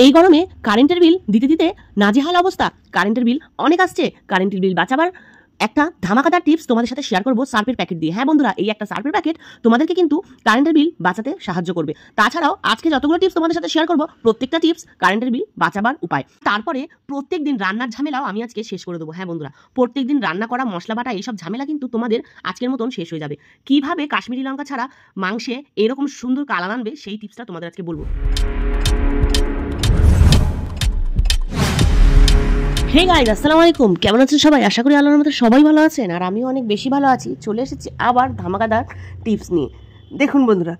এই গরমে কারেন্টের বিল দিতে দিতে নাজেহাল অবস্থা। কারেন্টের বিল অনেক আসছে। কারেন্টের বিল বাঁচাবার একটা ধামাকাদার টিপস তোমাদের সাথে শেয়ার করবো সার্ফের প্যাকেট দিয়ে। হ্যাঁ বন্ধুরা, এই একটা সার্ফের প্যাকেট তোমাদেরকে কিন্তু কারেন্টের বিল বাঁচাতে সাহায্য করবে। তাছাড়াও আজকে যতগুলো টিপস তোমাদের সাথে শেয়ার করবো, প্রত্যেকটা টিপস কারেন্টের বিল বাঁচাবার উপায়। তারপরে প্রত্যেক দিন রান্নার ঝামেলাও আমি আজকে শেষ করে দেবো। হ্যাঁ বন্ধুরা, প্রত্যেক দিন রান্না করা, মশলা বাটা, এইসব ঝামেলা কিন্তু তোমাদের আজকের মতন শেষ হয়ে যাবে। কিভাবে কাশ্মীরি লঙ্কা ছাড়া মাংসে এরকম সুন্দর কালার আনবে, সেই টিপসটা তোমাদের আজকে বলবো। হে গাইজ, আসসালামু আলাইকুম। কেমন আছেন সবাই? আশা করি আল্লাহর রহমতে সবাই ভালো আছেন, আর আমিও অনেক বেশি ভালো আছি। চলে এসেছি আবার ধামাকাদার টিপস নিয়ে। দেখুন বন্ধুরা,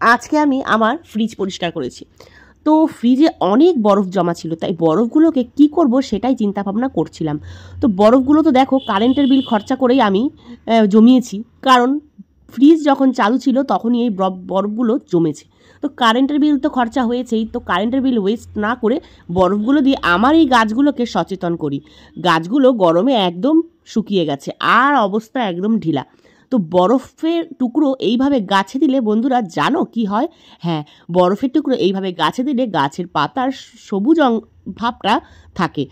আজকে আমি আমার ফ্রিজ পরিষ্কার করেছি। তো ফ্রিজে অনেক বরফ জমা ছিল, তাই বরফগুলোকে কি করব সেটাই চিন্তা ভাবনা করছিলাম। তো বরফগুলো তো দেখো কারেন্টের বিল খরচা করেই আমি জমিয়েছি, কারণ ফ্রিজ যখন চালু ছিল তখনই এই বরফগুলো জমেছে। তো কারেন্টের বিল তো খরচা হয়েছেই, তো কারেন্টের বিল ওয়েস্ট না করে বরফগুলো দিয়ে আমার এই গাছগুলোকে সচেতন করি। গাছগুলো গরমে একদম শুকিয়ে গেছে, আর অবস্থা একদম ঢিলা। তো বরফের টুকরো এইভাবে গাছে দিলে বন্ধুরা জানো কি হয়? হ্যাঁ, বরফের টুকরো এইভাবে গাছে দিলে গাছের পাতার সবুজ ভাবটা থাকে।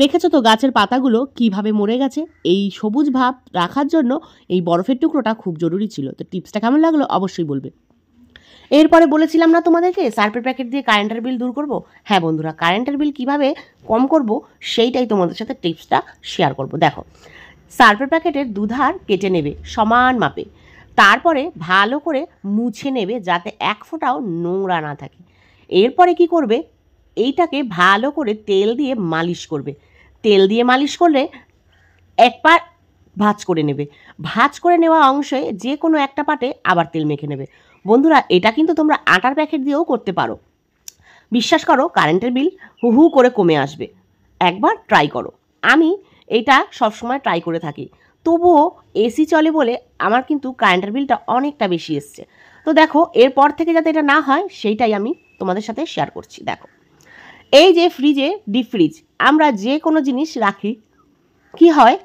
দেখেছো তো গাছের পাতাগুলো কিভাবে মরে গেছে? এই সবুজ ভাব রাখার জন্য এই বরফের টুকরোটা খুব জরুরি ছিল। তো টিপসটা কেমন লাগলো অবশ্যই বলবে। এরপরে বলেছিলাম না তোমাদেরকে সার্ফের প্যাকেট দিয়ে কারেন্টের বিল দূর করব। হ্যাঁ বন্ধুরা, কারেন্টের বিল কিভাবে কম করব সেইটাই তোমাদের সাথে টিপসটা শেয়ার করব। দেখো, সার্ফের প্যাকেটের দুধার কেটে নেবে সমান মাপে, তারপরে ভালো করে মুছে নেবে যাতে এক ফোঁটাও নোংরা না থাকে। এরপরে কি করবে, এইটাকে ভালো করে তেল দিয়ে মালিশ করবে। তেল দিয়ে মালিশ করলে একবার ভাঁজ করে নেবে। ভাঁজ করে নেওয়া অংশে যে কোনো একটা পাটে আবার তেল মেখে নেবে। বন্ধুরা, এটা কিন্তু তোমরা আটার প্যাকেট দিয়েও করতে পারো। বিশ্বাস করো, কারেন্টের বিল হু হু করে কমে আসবে। একবার ট্রাই করো। আমি এটা সবসময় ট্রাই করে থাকি, তবুও এসি চলে বলে আমার কিন্তু কারেন্টের বিলটা অনেকটা বেশি এসছে। তো দেখো, এরপর থেকে যাতে এটা না হয় সেইটাই আমি তোমাদের সাথে শেয়ার করছি। দেখো, এই যে ফ্রিজে, ডিপ ফ্রিজ আমরা যে কোনো জিনিস রাখি, কি হয়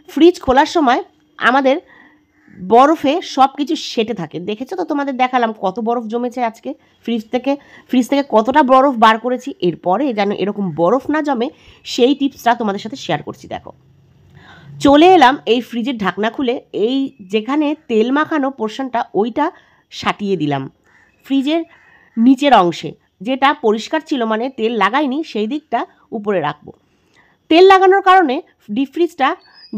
ফ্রিজ খোলার সময় আমাদের বরফে সব কিছু সেটে থাকে। দেখেছো তো, তোমাদের দেখালাম কত বরফ জমেছে আজকে ফ্রিজ থেকে কতটা বরফ বার করেছি। এরপরে যেন এরকম বরফ না জমে সেই টিপসটা তোমাদের সাথে শেয়ার করছি। দেখো, চলে এলাম এই ফ্রিজের ঢাকনা খুলে, এই যেখানে তেল মাখানো পোর্শনটা ওইটা সাটিয়ে দিলাম ফ্রিজের নিচের অংশে। যেটা পরিষ্কার ছিল মানে তেল লাগাইনি, সেই দিকটা উপরে রাখবো। তেল লাগানোর কারণে ডিপ ফ্রিজটা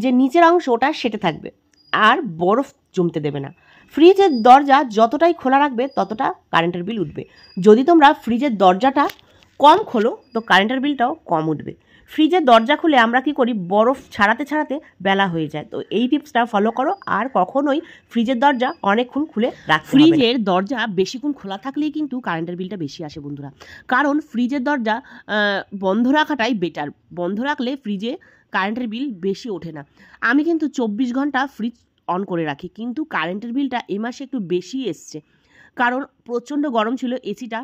যে নিচের অংশ ওটা সেটে থাকবে আর বরফ জমতে দেবে না। ফ্রিজের দরজা যতটাই খোলা রাখবে ততটা কারেন্টের বিল উঠবে। যদি তোমরা ফ্রিজের দরজাটা কম খোলো তো কারেন্টের বিলটাও কম উঠবে। ফ্রিজের দরজা খুলে আমরা কি করি, বরফ ছাড়াতে ছাড়াতে বেলা হয়ে যায়। তো এই টিপসটা ফলো করো, আর কখনোই ফ্রিজের দরজা অনেকক্ষণ খুলে রাখতে হবে না। ফ্রিজের দরজা বেশিক্ষণ খোলা থাকলেই কিন্তু কারেন্টের বিলটা বেশি আসে বন্ধুরা, কারণ ফ্রিজের দরজা বন্ধ রাখাটাই বেটার। বন্ধ রাখলে ফ্রিজে কারেন্টের বিল বেশি ওঠে না। আমি কিন্তু 24 ঘন্টা ফ্রিজ অন করে রাখি, কিন্তু কারেন্টের বিলটা এ মাসে একটু বেশি এসছে, কারণ প্রচণ্ড গরম ছিল, এসিটা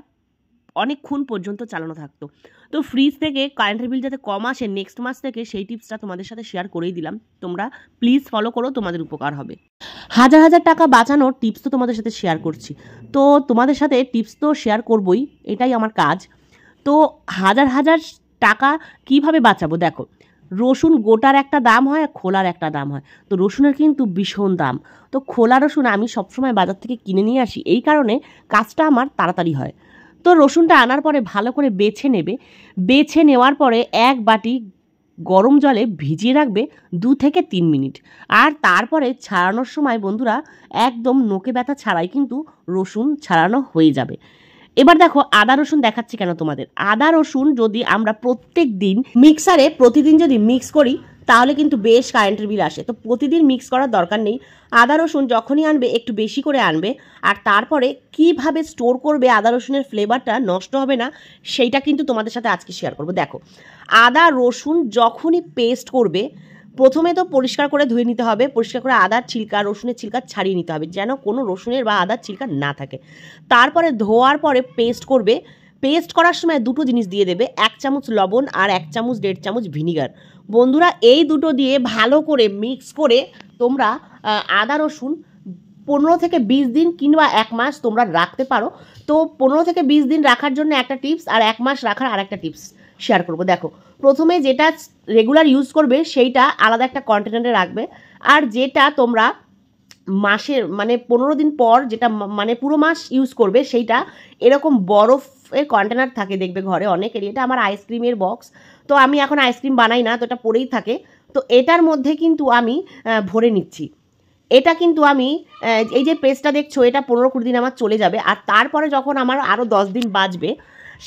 অনেকক্ষণ পর্যন্ত চালানো থাকতো। তো ফ্রিজ থেকে কারেন্টের বিল যাতে কম আসে নেক্সট মাস থেকে, সেই টিপসটা তোমাদের সাথে শেয়ার করেই দিলাম। তোমরা প্লিজ ফলো করো, তোমাদের উপকার হবে। হাজার হাজার টাকা বাঁচানোর টিপস তো তোমাদের সাথে শেয়ার করছি, তো তোমাদের সাথে টিপস তো শেয়ার করবই, এটাই আমার কাজ। তো হাজার হাজার টাকা কিভাবে বাঁচাবো? দেখো, রসুন গোটার একটা দাম হয় আর খোলার একটা দাম হয়। তো রসুনের কিন্তু ভীষণ দাম। তো খোলা রসুন আমি সবসময় বাজার থেকে কিনে নিয়ে আসি, এই কারণে কাজটা আমার তাড়াতাড়ি হয়। তো রসুনটা আনার পরে ভালো করে বেছে নেবে। বেছে নেওয়ার পরে এক বাটি গরম জলে ভিজিয়ে রাখবে 2 থেকে 3 মিনিট। আর তারপরে ছাড়ানোর সময় বন্ধুরা একদম নোকে ব্যথা ছাড়াই কিন্তু রসুন ছাড়ানো হয়ে যাবে। এবার দেখো, আদা রসুন দেখাচ্ছি কেন তোমাদের। আদা রসুন যদি আমরা প্রত্যেক দিন মিক্সারে প্রতিদিন যদি মিক্স করি তাহলে কিন্তু বেশ কারেন্টের বিল আসে। তো প্রতিদিন মিক্স করার দরকার নেই। আদা রসুন যখনই আনবে একটু বেশি করে আনবে, আর তারপরে কিভাবে স্টোর করবে আদা রসুনের ফ্লেভারটা নষ্ট হবে না সেইটা কিন্তু তোমাদের সাথে আজকে শেয়ার করব। দেখো, আদা রসুন যখনই পেস্ট করবে প্রথমে তো পরিষ্কার করে ধুয়ে নিতে হবে। পরিষ্কার করে আদার ছিলকা, রসুনের ছিলকা ছাড়িয়ে নিতে হবে, যেন কোনো রসুনের বা আদার ছিলকা না থাকে। তারপরে ধোয়ার পরে পেস্ট করবে। পেস্ট করার সময় দুটো জিনিস দিয়ে দেবে, 1 চামচ লবণ আর 1 চামচ 1.5 চামচ ভিনিগার। বন্ধুরা, এই দুটো দিয়ে ভালো করে মিক্স করে তোমরা আদা রসুন 15 থেকে 20 দিন কিংবা 1 মাস তোমরা রাখতে পারো। তো 15 থেকে 20 দিন রাখার জন্য একটা টিপস আর 1 মাস রাখার আরেকটা টিপস শেয়ার করবো। দেখো, প্রথমে যেটা রেগুলার ইউজ করবে সেইটা আলাদা একটা কন্টেনারে রাখবে, আর যেটা তোমরা মাসের মানে 15 দিন পর যেটা মানে পুরো মাস ইউজ করবে সেইটা এরকম বরফের কন্টেনার থাকে দেখবে ঘরে অনেকেরই। এটা আমার আইসক্রিমের বক্স, তো আমি এখন আইসক্রিম বানাই না, তো এটা পড়েই থাকে। তো এটার মধ্যে কিন্তু আমি ভরে নিচ্ছি। এটা কিন্তু আমি এই যে পেস্টটা দেখছো এটা 15-20 দিন আমার চলে যাবে, আর তারপরে যখন আমার আরও 10 দিন বাঁচবে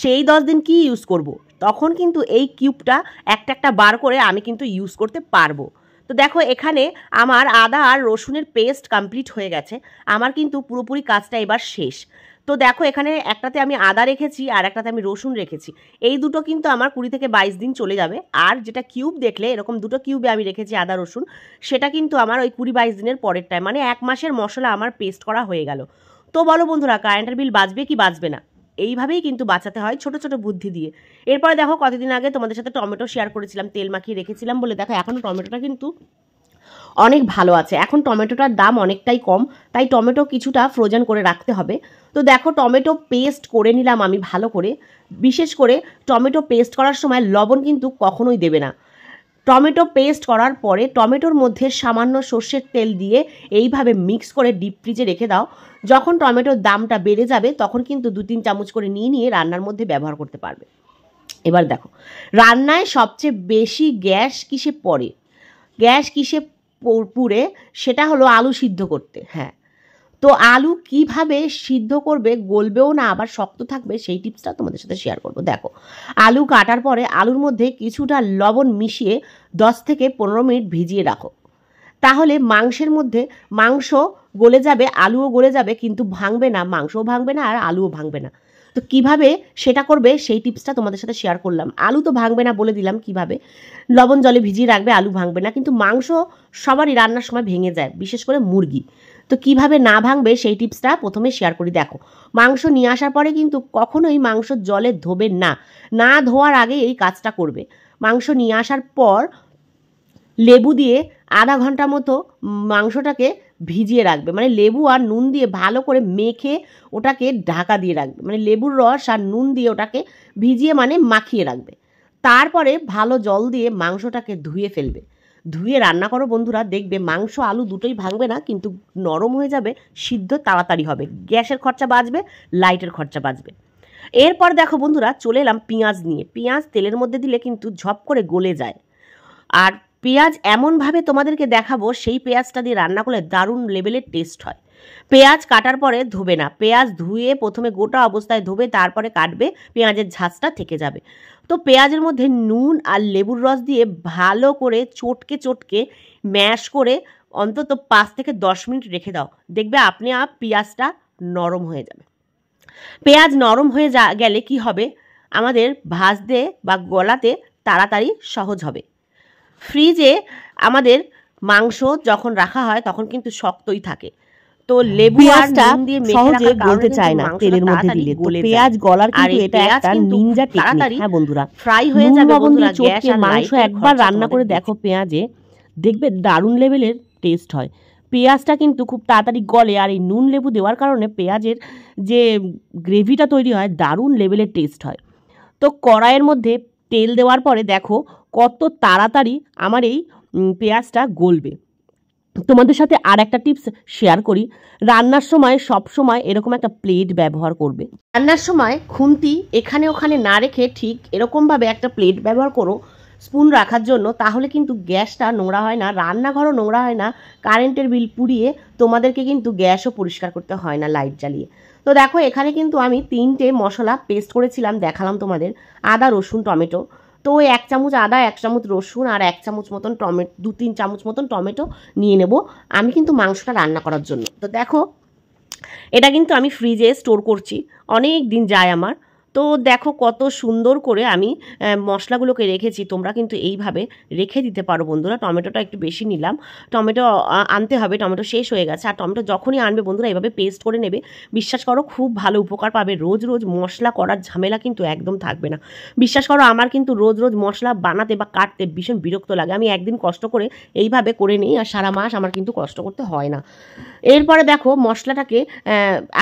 সেই 10 দিন কি ইউজ করব, তখন কিন্তু এই কিউবটা একটা একটা বার করে আমি কিন্তু ইউজ করতে পারবো। তো দেখো এখানে আমার আদা আর রসুনের পেস্ট কমপ্লিট হয়ে গেছে, আমার কিন্তু পুরোপুরি কাজটা এবার শেষ। তো দেখো এখানে একটাতে আমি আদা রেখেছি আর একটাতে আমি রসুন রেখেছি, এই দুটো কিন্তু আমার 20 থেকে 22 দিন চলে যাবে। আর যেটা কিউব দেখলে এরকম দুটো কিউবে আমি রেখেছি আদা রসুন, সেটা কিন্তু আমার ওই 20-22 দিনের পরেরটায়, মানে 1 মাসের মশলা আমার পেস্ট করা হয়ে গেল। তো বলো বন্ধুরা, কারেন্টের বিল বাঁচবে কি বাঁচবে না? এইভাবেই কিন্তু বাঁচাতে হয় ছোট ছোট বুদ্ধি দিয়ে। এরপরে দেখো কতদিন আগে তোমাদের সাথে টমেটো শেয়ার করেছিলাম, তেল মাখিয়ে রেখেছিলাম বলে দেখো এখনও টমেটোটা কিন্তু অনেক ভালো আছে। এখন টমেটোটার দাম অনেকটাই কম, তাই টমেটো কিছুটা ফ্রোজেন করে রাখতে হবে। তো দেখো টমেটো পেস্ট করে নিলাম আমি ভালো করে। বিশেষ করে টমেটো পেস্ট করার সময় লবণ কিন্তু কখনোই দেবে না। টমেটো পেস্ট করার পরে টমেটোর মধ্যে সামান্য সর্ষের তেল দিয়ে এইভাবে মিক্স করে ডিপ ফ্রিজে রেখে দাও। যখন টমেটোর দামটা বেড়ে যাবে তখন কিন্তু 2-3 চামচ করে নিয়ে রান্নার মধ্যে ব্যবহার করতে পারবে। এবার দেখো, রান্নায় সবচেয়ে বেশি গ্যাস কিসে পড়ে, গ্যাস কিসে পুড়ে, সেটা হলো আলু সিদ্ধ করতে। হ্যাঁ, তো আলু কিভাবে সিদ্ধ করবে, গলবেও না আবার শক্ত থাকবে, সেই টিপসটা তোমাদের সাথে শেয়ার করব। দেখো, আলু কাটার পরে আলুর মধ্যে কিছুটা লবণ মিশিয়ে 10 থেকে 15 মিনিট ভিজিয়ে রাখো। তাহলে মাংসের মধ্যে মাংস গলে যাবে, আলুও গলে যাবে, কিন্তু ভাঙবে না, মাংসও ভাঙবে না আর আলুও ভাঙবে না। তো কিভাবে সেটা করবে সেই টিপসটা তোমাদের সাথে শেয়ার করলাম। আলু তো ভাঙবে না বলে দিলাম কিভাবে, লবণ জলে ভিজিয়ে রাখবে, আলু ভাঙবে না, কিন্তু মাংস সবারই রান্নার সময় ভেঙে যায়, বিশেষ করে মুরগি। তো কিভাবে না ভাঙবে সেই টিপসটা প্রথমে শেয়ার করি। দেখো, মাংস নিয়ে আসার পরে কিন্তু কখনোই মাংস জলে ধোবে না, না ধোয়ার আগে এই কাজটা করবে। মাংস নিয়ে আসার পর লেবু দিয়ে আধা ঘন্টা মতো মাংসটাকে ভিজিয়ে রাখবে, মানে লেবু আর নুন দিয়ে ভালো করে মেখে ওটাকে ঢাকা দিয়ে রাখবে, মানে লেবুর রস আর নুন দিয়ে ওটাকে ভিজিয়ে মানে মাখিয়ে রাখবে। তারপরে ভালো জল দিয়ে মাংসটাকে ধুয়ে ফেলবে। ধুয়ে রান্না করো বন্ধুরা, দেখবে মাংস আলু দুটোই ভাঙবে না, কিন্তু নরম হয়ে যাবে, সিদ্ধ তাড়াতাড়ি হবে, গ্যাসের খরচা বাঁচবে, লাইটের খরচা বাঁচবে। এরপর দেখো বন্ধুরা, চলে এলাম পেঁয়াজ নিয়ে। পেঁয়াজ তেলের মধ্যে দিলে কিন্তু ঝপ করে গলে যায়, আর পেঁয়াজ এমনভাবে তোমাদেরকে দেখাবো সেই পেঁয়াজটা দিয়ে রান্না করলে দারুণ লেভেলের টেস্ট হয়। পেঁয়াজ কাটার পরে ধোবে না, পেঁয়াজ ধুয়ে প্রথমে গোটা অবস্থায় ধোবে, তারপরে কাটবে, পেঁয়াজের ঝাঁজটা থেকে যাবে। তো পেঁয়াজের মধ্যে নুন আর লেবুর রস দিয়ে ভালো করে চটকে চটকে ম্যাশ করে অন্তত 5 থেকে 10 মিনিট রেখে দাও, দেখবে আপনি পেঁয়াজটা নরম হয়ে যাবে। পেঁয়াজ নরম হয়ে গেলে কি হবে, আমাদের ভাজতে বা গলাতে তাড়াতাড়ি সহজ হবে। ফ্রিজে আমাদের মাংস যখন রাখা হয় তখন কিন্তু শক্তই থাকে, তো লেবু আর নুন দিয়ে সহজে গলতে চায় না তেলের মধ্যে দিলে। তো পেঁয়াজ গলার কিন্তু এটা একটা নিনজা টেকনিক। হ্যাঁ বন্ধুরা, ফ্রাই হয়ে যাবে বন্ধুরা, গ্যাস আর মাংস একবার রান্না করে দেখো পেঁয়াজে, দেখবে দারুণ লেভেলের টেস্ট হয়। পেঁয়াজটা কিন্তু খুব তাড়াতাড়ি গলে, আর এই নুন লেবু দেওয়ার কারণে পেঁয়াজের যে গ্রেভিটা তৈরি হয় দারুণ লেভেলের টেস্ট হয়। তো কড়াইয়ের মধ্যে তেল দেওয়ার পরে দেখো কত তাড়াতাড়ি আমার এই পেঁয়াজটা গলবে। তোমাদের সাথে আর একটা টিপস শেয়ার করি, রান্নার সময় সব সময় এরকম একটা প্লেট ব্যবহার করবে। রান্নার সময় খুন্তি এখানে ওখানে না রেখে ঠিক এরকমভাবে একটা প্লেট ব্যবহার করো স্পুন রাখার জন্য, তাহলে কিন্তু গ্যাসটা নোংরা হয় না, রান্নাঘরও নোংরা হয় না, কারেন্টের বিল পুড়িয়ে তোমাদেরকে কিন্তু গ্যাসও পরিষ্কার করতে হয় না লাইট জ্বালিয়ে। তো দেখো এখানে কিন্তু আমি 3টে মশলা পেস্ট করেছিলাম, দেখালাম তোমাদের, আদা রসুন টমেটো। তো 1 চামচ আদা, 1 চামচ রসুন আর 1 চামচ মতন টমেটো, 2-3 চামচ মতন টমেটো নিয়ে নেব আমি কিন্তু মাংসটা রান্না করার জন্য। তো দেখো এটা কিন্তু আমি ফ্রিজে স্টোর করছি, অনেক দিন যায় আমার। তো দেখো কত সুন্দর করে আমি মশলাগুলোকে রেখেছি। তোমরা কিন্তু এইভাবে রেখে দিতে পারো বন্ধুরা। টমেটোটা একটু বেশি নিলাম, টমেটো আনতে হবে, টমেটো শেষ হয়ে গেছে। আর টমেটো যখনই আনবে বন্ধুরা এইভাবে পেস্ট করে নেবে, বিশ্বাস করো খুব ভালো উপকার পাবে। রোজ রোজ মশলা করার ঝামেলা কিন্তু একদম থাকবে না। বিশ্বাস করো আমার কিন্তু রোজ রোজ মশলা বানাতে বা কাটতে ভীষণ বিরক্ত লাগে। আমি একদিন কষ্ট করে এইভাবে করে নিই, আর সারা মাস আমার কিন্তু কষ্ট করতে হয় না। এরপরে দেখো মশলাটাকে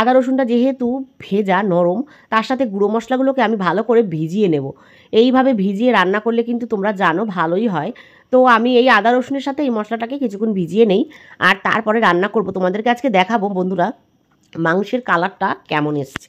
আদা রসুনটা যেহেতু ভেজা নরম, তার সাথে গুঁড়ো মশলাগুলোকে আমি ভালো করে ভিজিয়ে নেব। এইভাবে ভিজিয়ে রান্না করলে কিন্তু তোমরা জানো ভালোই হয়। তো আমি এই আদা রসুনের সাথে এই মশলাটাকে কিছুক্ষণ ভিজিয়ে নেই, আর তারপরে রান্না করব। তোমাদেরকে আজকে দেখাবো বন্ধুরা মাংসের কালারটা কেমন এসছে।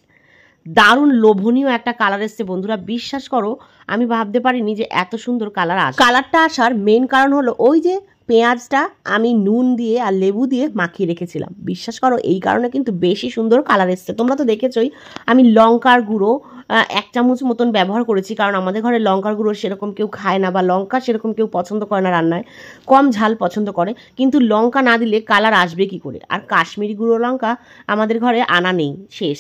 দারুণ লোভনীয় একটা কালার এসছে বন্ধুরা। বিশ্বাস করো আমি ভাবতে পারিনি যে এত সুন্দর কালার আসে। কালারটা আসার মেন কারণ হলো ওই যে পেঁয়াজটা আমি নুন দিয়ে আর লেবু দিয়ে মাখিয়ে রেখেছিলাম। বিশ্বাস করো এই কারণে কিন্তু বেশি সুন্দর কালার এসছে। তোমরা তো দেখেছই আমি লঙ্কার গুঁড়ো 1 চামচ মতন ব্যবহার করেছি, কারণ আমাদের ঘরে লঙ্কার গুঁড়ো সেরকম কেউ খায় না, বা লঙ্কা সেরকম কেউ পছন্দ করে না রান্নায়, কম ঝাল পছন্দ করে। কিন্তু লঙ্কা না দিলে কালার আসবে কি করে? আর কাশ্মীরি গুঁড়ো লঙ্কা আমাদের ঘরে আনা নেই, শেষ।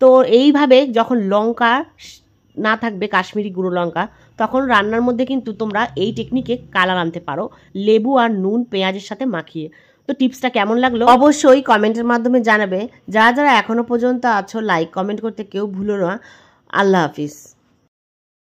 তো এইভাবে যখন লঙ্কা না থাকবে, কাশ্মীরি গুঁড়ো লঙ্কা, তখন রান্নার মধ্যে কিন্তু তোমরা এই টেকনিকে কালার আনতে পারো, লেবু আর নুন পেঁয়াজের সাথে মাখিয়ে। তো টিপসটা কেমন লাগলো অবশ্যই কমেন্টের মাধ্যমে জানাবে। যারা যারা এখনো পর্যন্ত আছো লাইক কমেন্ট করতে কেউ ভুলো না। আল্লাহ হাফিজ।